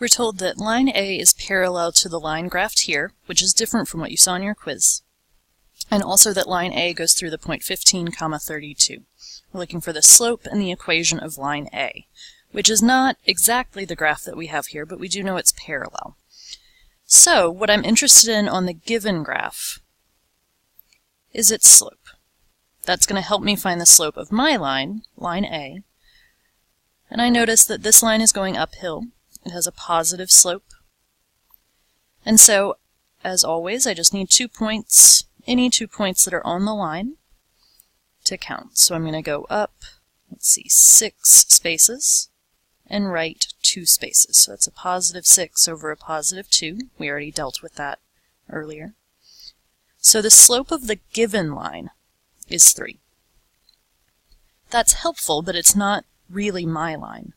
We're told that line A is parallel to the line graphed here, which is different from what you saw in your quiz, and also that line A goes through the point 15, 32. We're looking for the slope and the equation of line A, which is not exactly the graph that we have here, but we do know it's parallel. So what I'm interested in on the given graph is its slope. That's going to help me find the slope of my line, line A, and I notice that this line is going uphill. It has a positive slope. And so, as always, I just need 2 points, any 2 points that are on the line, to count. So I'm going to go up, let's see, 6 spaces, and right 2 spaces. So that's a positive 6 over a positive 2. We already dealt with that earlier. So the slope of the given line is 3. That's helpful, but it's not really my line.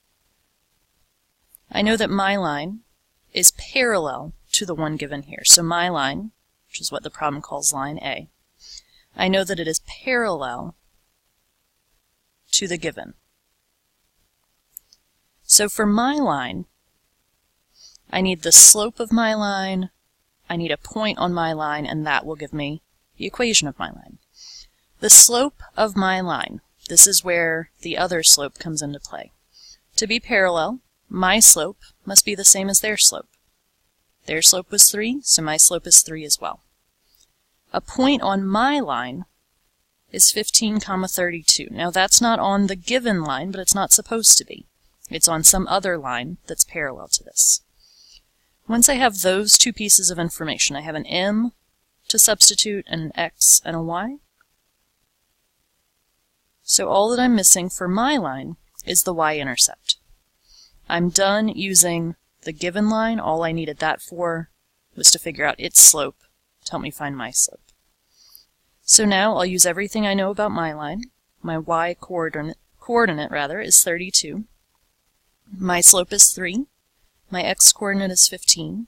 I know that my line is parallel to the one given here. So my line, which is what the problem calls line A, I know that it is parallel to the given. So for my line, I need the slope of my line, I need a point on my line, and that will give me the equation of my line. The slope of my line, this is where the other slope comes into play. To be parallel, my slope must be the same as their slope. Their slope was 3, so my slope is 3 as well. A point on my line is 15, 32. Now that's not on the given line, but it's not supposed to be. It's on some other line that's parallel to this. Once I have those two pieces of information, I have an m to substitute and an x and a y. So all that I'm missing for my line is the y-intercept. I'm done using the given line. All I needed that for was to figure out its slope to help me find my slope. So now I'll use everything I know about my line. My y-coordinate is 32. My slope is 3. My x-coordinate is 15.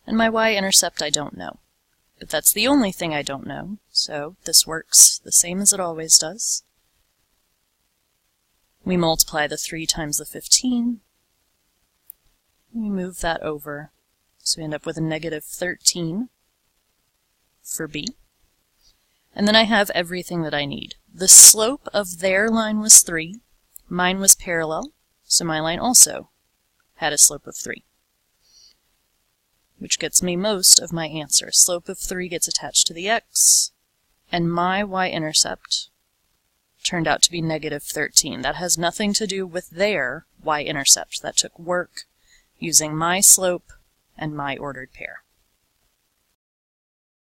And my y-intercept I don't know. But that's the only thing I don't know, so this works the same as it always does. We multiply the 3 times the 15. We move that over, so we end up with a negative 13 for B. And then I have everything that I need. The slope of their line was 3. Mine was parallel, so my line also had a slope of 3, which gets me most of my answer. Slope of 3 gets attached to the x, and my y-intercept turned out to be negative 13. That has nothing to do with their y-intercept. That took work using my slope and my ordered pair.